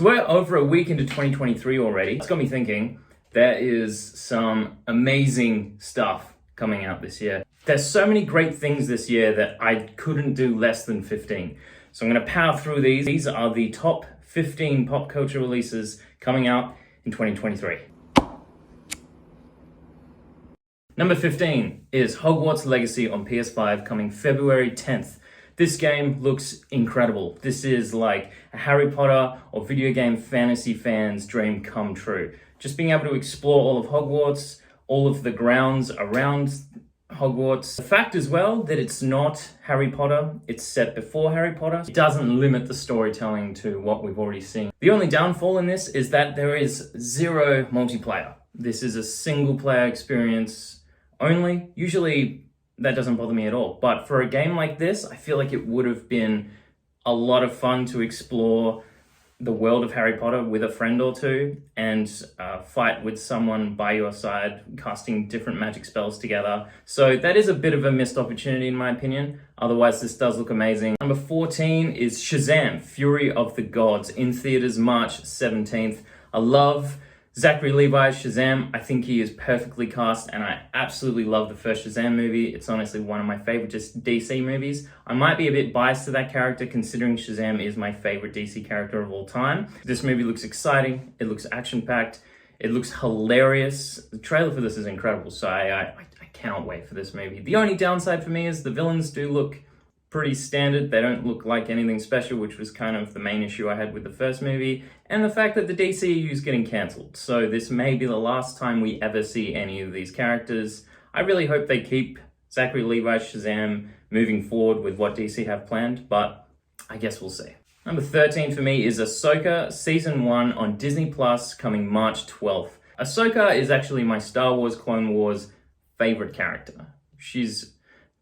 We're over a week into 2023 already. It's got me thinking there is some amazing stuff coming out this year. There's so many great things this year that I couldn't do less than 15. So I'm going to power through these. These are the top 15 pop culture releases coming out in 2023. Number 15 is Hogwarts Legacy on PS5 coming February 10th. This game looks incredible. This is like a Harry Potter or video game fantasy fan's dream come true. Just being able to explore all of Hogwarts, all of the grounds around Hogwarts. The fact as well that it's not Harry Potter, it's set before Harry Potter. It doesn't limit the storytelling to what we've already seen. The only downfall in this is that there is zero multiplayer. This is a single player experience only. Usually that doesn't bother me at all. But for a game like this, I feel like it would have been a lot of fun to explore the world of Harry Potter with a friend or two and fight with someone by your side, casting different magic spells together. So that is a bit of a missed opportunity in my opinion. Otherwise, this does look amazing. Number 14 is Shazam, Fury of the Gods, in theaters March 17th. I love Zachary Levi's Shazam. I think he is perfectly cast and I absolutely love the first Shazam movie. It's honestly one of my favorite just DC movies. I might be a bit biased to that character considering Shazam is my favorite DC character of all time. This movie looks exciting. It looks action-packed. It looks hilarious. The trailer for this is incredible, so I cannot wait for this movie. The only downside for me is the villains do look pretty standard. They don't look like anything special, which was kind of the main issue I had with the first movie, and the fact that the DCU is getting cancelled. So this may be the last time we ever see any of these characters. I really hope they keep Zachary Levi's Shazam moving forward with what DC have planned, but I guess we'll see. Number 13 for me is Ahsoka Season 1 on Disney Plus coming March 12th. Ahsoka is actually my Star Wars Clone Wars favorite character. She's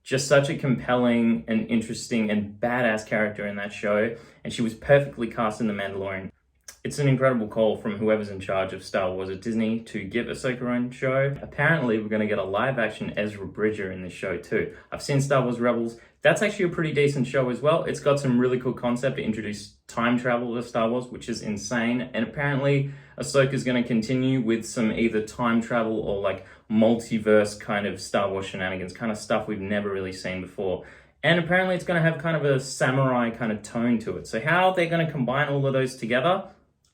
just such a compelling and interesting and badass character in that show, and she was perfectly cast in The Mandalorian. It's an incredible call from whoever's in charge of Star Wars at Disney to give Ahsoka her own show. Apparently, we're going to get a live-action Ezra Bridger in this show too. I've seen Star Wars Rebels. That's actually a pretty decent show as well. It's got some really cool concept to introduce time travel to Star Wars, which is insane. And apparently, Ahsoka's going to continue with some either time travel or like multiverse kind of Star Wars shenanigans, kind of stuff we've never really seen before. And apparently it's going to have kind of a samurai kind of tone to it. So how they're going to combine all of those together,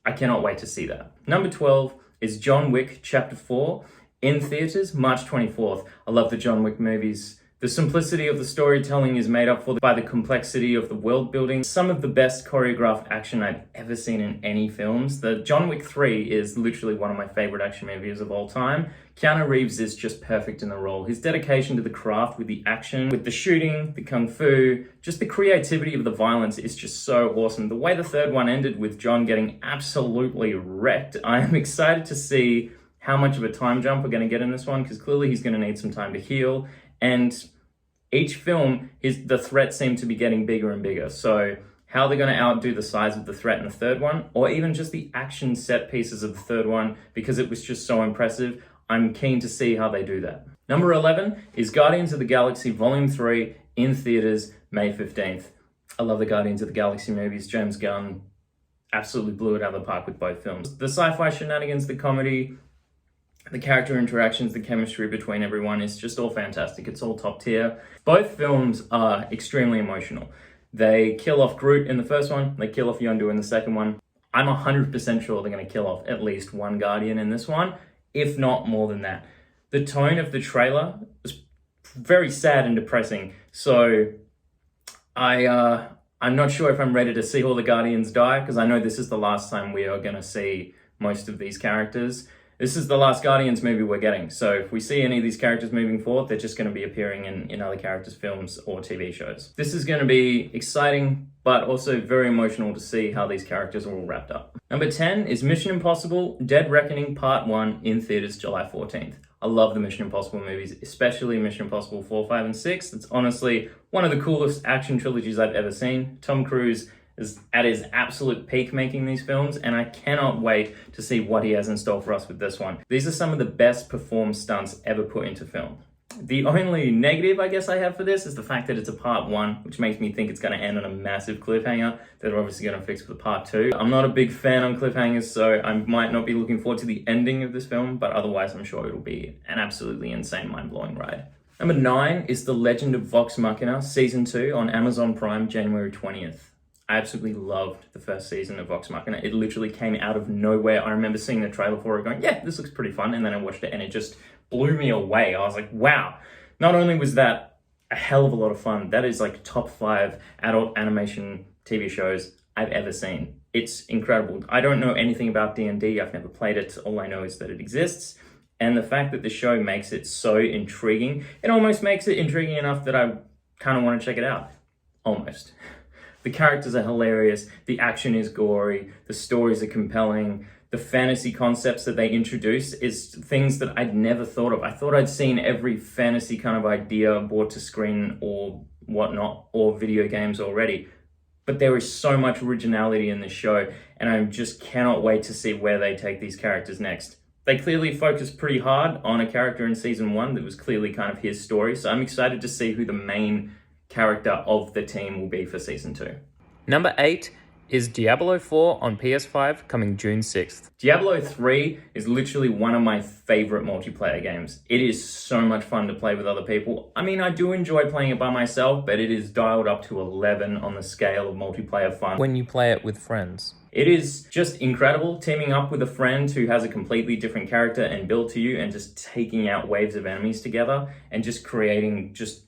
I cannot wait to see that. Number 12 is John Wick Chapter 4 in theaters March 24th. I love the John Wick movies. The simplicity of the storytelling is made up for by the complexity of the world building. Some of the best choreographed action I've ever seen in any films. The John Wick 3 is literally one of my favorite action movies of all time. Keanu Reeves is just perfect in the role. His dedication to the craft with the action, with the shooting, the kung fu, just the creativity of the violence is just so awesome. The way the third one ended with John getting absolutely wrecked, I am excited to see how much of a time jump we're going to get in this one, because clearly he's going to need some time to heal. And each film, the threats seem to be getting bigger and bigger. So how they're going to outdo the size of the threat in the third one, or even just the action set pieces of the third one, because it was just so impressive. I'm keen to see how they do that. Number 11 is Guardians of the Galaxy Volume 3 in theaters May 15th. I love the Guardians of the Galaxy movies. James Gunn absolutely blew it out of the park with both films. The sci-fi shenanigans, the comedy, the character interactions, the chemistry between everyone is just all fantastic. It's all top tier. Both films are extremely emotional. They kill off Groot in the first one. They kill off Yondu in the second one. I'm 100% sure they're going to kill off at least one Guardian in this one, if not more than that. The tone of the trailer is very sad and depressing. So I'm not sure if I'm ready to see all the Guardians die, because I know this is the last time we are going to see most of these characters. This is the last Guardians movie we're getting. So if we see any of these characters moving forward, they're just going to be appearing in other characters' films or TV shows. This is going to be exciting, but also very emotional to see how these characters are all wrapped up. Number 10 is Mission Impossible Dead Reckoning Part 1 in theaters July 14th. I love the Mission Impossible movies, especially Mission Impossible 4, 5, and 6. It's honestly one of the coolest action trilogies I've ever seen. Tom Cruise is at his absolute peak making these films, and I cannot wait to see what he has in store for us with this one. These are some of the best performed stunts ever put into film. The only negative I guess I have for this is the fact that it's a part 1, which makes me think it's going to end on a massive cliffhanger that they're obviously going to fix with part 2. I'm not a big fan on cliffhangers, so I might not be looking forward to the ending of this film, but otherwise I'm sure it'll be an absolutely insane, mind-blowing ride. Number 9 is The Legend of Vox Machina Season 2 on Amazon Prime, January 20th. I absolutely loved the first season of Vox Machina. It literally came out of nowhere. I remember seeing the trailer for it going, yeah, this looks pretty fun. And then I watched it and it just blew me away. I was like, wow. Not only was that a hell of a lot of fun, that is like top 5 adult animation TV shows I've ever seen. It's incredible. I don't know anything about D&D. I've never played it. All I know is that it exists. And the fact that the show makes it so intriguing, it almost makes it intriguing enough that I kind of want to check it out. Almost. The characters are hilarious, the action is gory, the stories are compelling, the fantasy concepts that they introduce is things that I'd never thought of. I thought I'd seen every fantasy kind of idea brought to screen or whatnot, or video games already. But there is so much originality in this show, and I just cannot wait to see where they take these characters next. They clearly focused pretty hard on a character in season 1 that was clearly kind of his story, so I'm excited to see who the main character of the team will be for season 2. Number 8 is Diablo 4 on PS5 coming June 6th. Diablo 3 is literally one of my favorite multiplayer games. It is so much fun to play with other people. I mean, I do enjoy playing it by myself, but it is dialed up to 11 on the scale of multiplayer fun. When you play it with friends. It is just incredible teaming up with a friend who has a completely different character and build to you and just taking out waves of enemies together and just creating just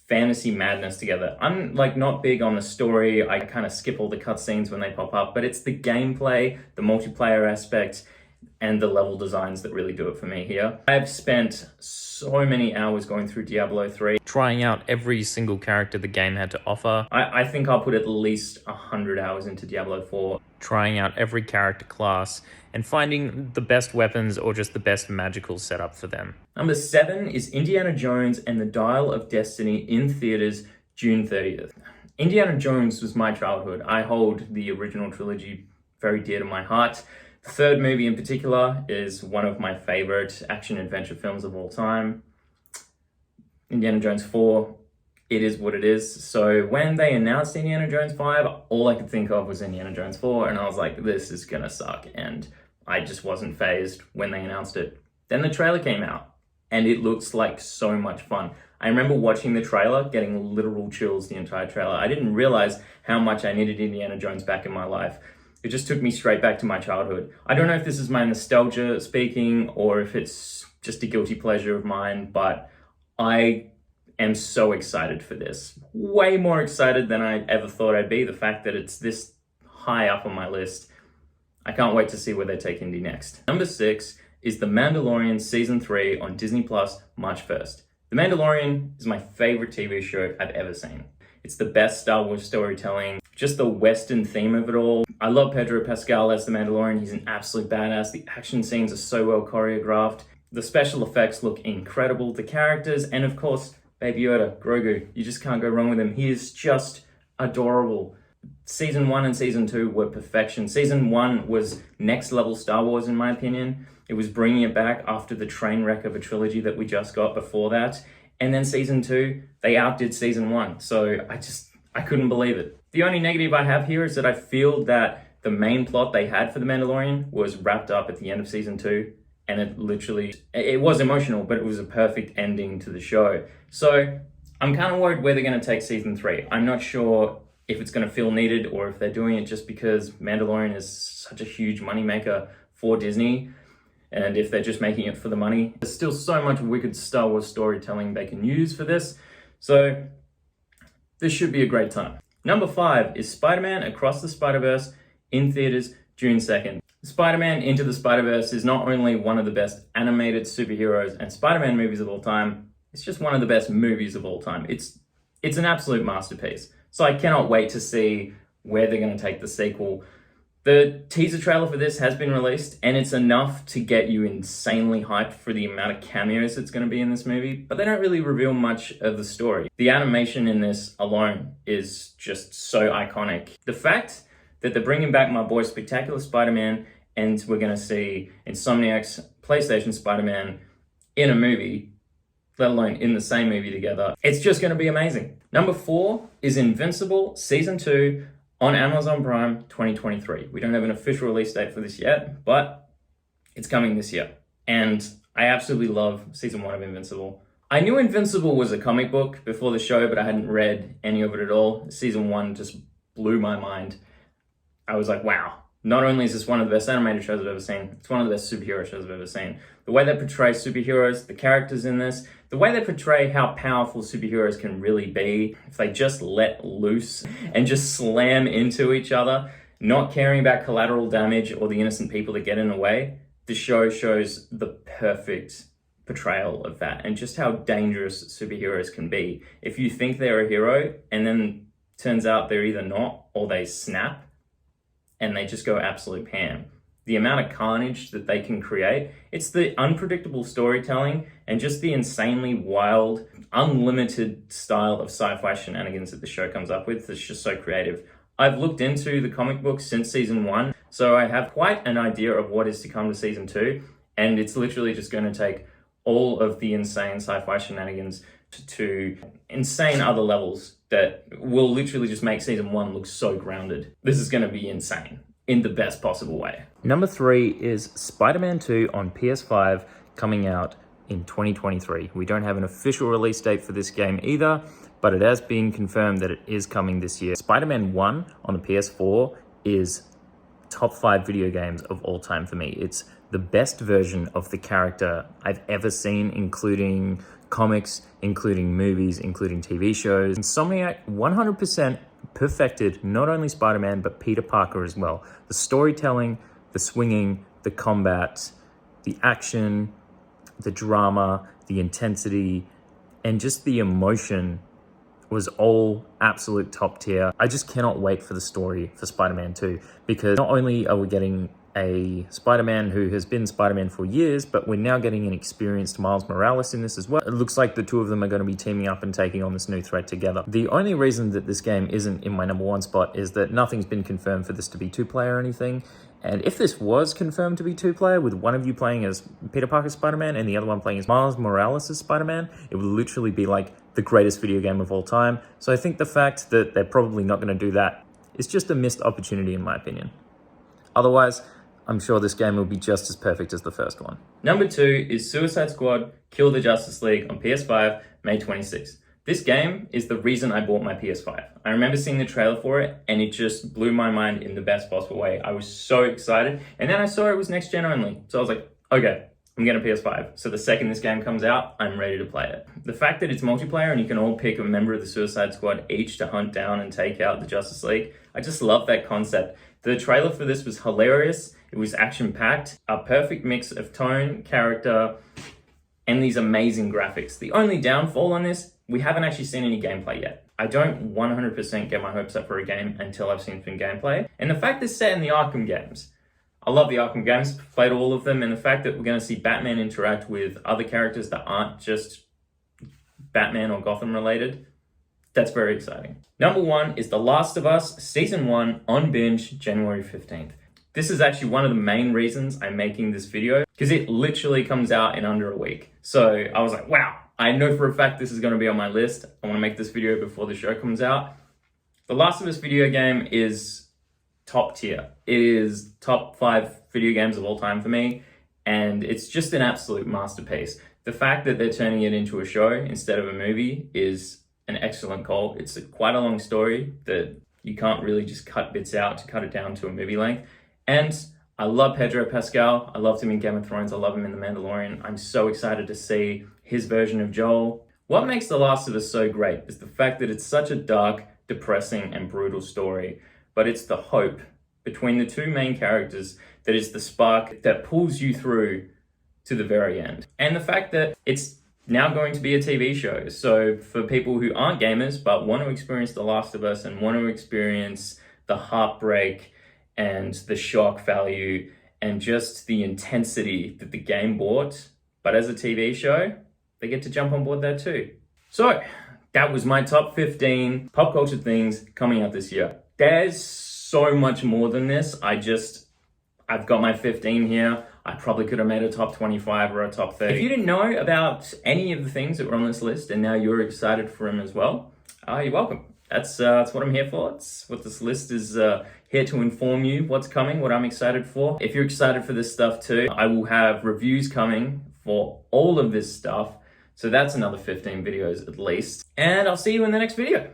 fantasy madness together. I'm like not big on the story. I kind of skip all the cutscenes when they pop up, but it's the gameplay, the multiplayer aspect, and the level designs that really do it for me here. I've spent so many hours going through Diablo 3. Trying out every single character the game had to offer. I think I'll put at least 100 hours into Diablo 4. Trying out every character class and finding the best weapons or just the best magical setup for them. Number 7 is Indiana Jones and the Dial of Destiny in theaters June 30th. Indiana Jones was my childhood. I hold the original trilogy very dear to my heart. The third movie in particular is one of my favorite action-adventure films of all time. Indiana Jones 4, it is what it is. So when they announced Indiana Jones 5, all I could think of was Indiana Jones 4, and I was like, this is gonna suck. And I just wasn't fazed when they announced it. Then the trailer came out, and it looks like so much fun. I remember watching the trailer, getting literal chills the entire trailer. I didn't realize how much I needed Indiana Jones back in my life. It just took me straight back to my childhood. I don't know if this is my nostalgia speaking or if it's just a guilty pleasure of mine, but I am so excited for this. Way more excited than I ever thought I'd be. The fact that it's this high up on my list. I can't wait to see where they take Indy next. Number 6 is The Mandalorian Season 3 on Disney Plus March 1st. The Mandalorian is my favorite TV show I've ever seen. It's the best Star Wars storytelling, just the Western theme of it all. I love Pedro Pascal as the Mandalorian. He's an absolute badass. The action scenes are so well choreographed. The special effects look incredible. The characters, and of course, Baby Yoda, Grogu. You just can't go wrong with him. He is just adorable. Season 1 and Season 2 were perfection. Season 1 was next level Star Wars in my opinion. It was bringing it back after the train wreck of a trilogy that we just got before that. And then Season 2, they outdid Season 1. So I couldn't believe it. The only negative I have here is that I feel that the main plot they had for The Mandalorian was wrapped up at the end of Season 2. And it was emotional, but it was a perfect ending to the show. So I'm kind of worried where they're going to take Season 3. I'm not sure if it's going to feel needed or if they're doing it just because Mandalorian is such a huge moneymaker for Disney. And if they're just making it for the money, there's still so much wicked Star Wars storytelling they can use for this. So this should be a great time. Number 5 is Spider-Man Across the Spiderverse in theaters June 2nd. Spider-Man Into the Spiderverse is not only one of the best animated superheroes and Spider-Man movies of all time, it's just one of the best movies of all time. It's an absolute masterpiece. So I cannot wait to see where they're going to take the sequel. The teaser trailer for this has been released, and it's enough to get you insanely hyped for the amount of cameos that's going to be in this movie, but they don't really reveal much of the story. The animation in this alone is just so iconic. The fact that they're bringing back my boy Spectacular Spider-Man, and we're going to see Insomniac's PlayStation Spider-Man in a movie, let alone in the same movie together. It's just going to be amazing. Number 4 is Invincible Season 2 on Amazon Prime 2023. We don't have an official release date for this yet, but it's coming this year. And I absolutely love Season 1 of Invincible. I knew Invincible was a comic book before the show, but I hadn't read any of it at all. Season 1 just blew my mind. I was like, wow. Not only is this one of the best animated shows I've ever seen, it's one of the best superhero shows I've ever seen. The way they portray superheroes, the characters in this, the way they portray how powerful superheroes can really be, if they just let loose and just slam into each other, not caring about collateral damage or the innocent people that get in the way, the show shows the perfect portrayal of that and just how dangerous superheroes can be. If you think they're a hero and then turns out they're either not or they snap and they just go absolute ham. The amount of carnage that they can create, it's the unpredictable storytelling and just the insanely wild, unlimited style of sci-fi shenanigans that the show comes up with that's just so creative. I've looked into the comic books since Season 1, so I have quite an idea of what is to come to Season 2, and it's literally just going to take all of the insane sci-fi shenanigans to insane other levels that will literally just make Season 1 look so grounded. This is going to be insane in the best possible way. Number 3 is Spider-Man 2 on PS5 coming out in 2023. We don't have an official release date for this game either, but it has been confirmed that it is coming this year. Spider-Man 1 on the PS4 is top 5 video games of all time for me. It's the best version of the character I've ever seen, including comics, including movies, including TV shows. Insomniac 100% perfected not only Spider-Man, but Peter Parker as well. The storytelling, the swinging, the combat, the action, the drama, the intensity, and just the emotion was all absolute top tier. I just cannot wait for the story for Spider-Man 2, because not only are we getting a Spider-Man who has been Spider-Man for years, but we're now getting an experienced Miles Morales in this as well. It looks like the two of them are going to be teaming up and taking on this new threat together. The only reason that this game isn't in my number 1 spot is that nothing's been confirmed for this to be 2-player or anything. And if this was confirmed to be 2-player, with one of you playing as Peter Parker Spider-Man and the other one playing as Miles Morales as Spider-Man, it would literally be like the greatest video game of all time. So I think the fact that they're probably not going to do that is just a missed opportunity in my opinion. Otherwise, I'm sure this game will be just as perfect as the first one. Number 2 is Suicide Squad Kill the Justice League on PS5, May 26th. This game is the reason I bought my PS5. I remember seeing the trailer for it and it just blew my mind in the best possible way. I was so excited, and then I saw it was next gen only. So I was like, okay, I'm getting a PS5. So the second this game comes out, I'm ready to play it. The fact that it's multiplayer and you can all pick a member of the Suicide Squad each to hunt down and take out the Justice League, I just love that concept. The trailer for this was hilarious. It was action-packed, a perfect mix of tone, character, and these amazing graphics. The only downfall on this, we haven't actually seen any gameplay yet. I don't 100% get my hopes up for a game until I've seen some gameplay. And the fact it's set in the Arkham games. I love the Arkham games, played all of them, and the fact that we're going to see Batman interact with other characters that aren't just Batman or Gotham related, that's very exciting. Number 1 is The Last of Us Season 1 on binge January 15th. This is actually one of the main reasons I'm making this video, because it literally comes out in under a week. So I was like, wow, I know for a fact this is going to be on my list. I want to make this video before the show comes out. The Last of Us video game is top tier. It is top 5 video games of all time for me, and it's just an absolute masterpiece. The fact that they're turning it into a show instead of a movie is an excellent call. It's quite a long story that you can't really just cut bits out to cut it down to a movie length. And I love Pedro Pascal. I loved him in Game of Thrones. I love him in The Mandalorian. I'm so excited to see his version of Joel. What makes The Last of Us so great is the fact that it's such a dark, depressing, and brutal story. But it's the hope between the two main characters that is the spark that pulls you through to the very end. And the fact that it's now going to be a TV show. So for people who aren't gamers but want to experience The Last of Us and want to experience the heartbreak and the shock value and just the intensity that the game brought, but as a TV show, they get to jump on board that too. So that was my top 15 pop culture things coming out this year. There's so much more than this. I've got my 15 here. I probably could have made a top 25 or a top 30. If you didn't know about any of the things that were on this list and now you're excited for them as well, you're welcome. That's what I'm here for. It's what this list is here to inform you what's coming, what I'm excited for. If you're excited for this stuff too, I will have reviews coming for all of this stuff. So that's another 15 videos at least. And I'll see you in the next video.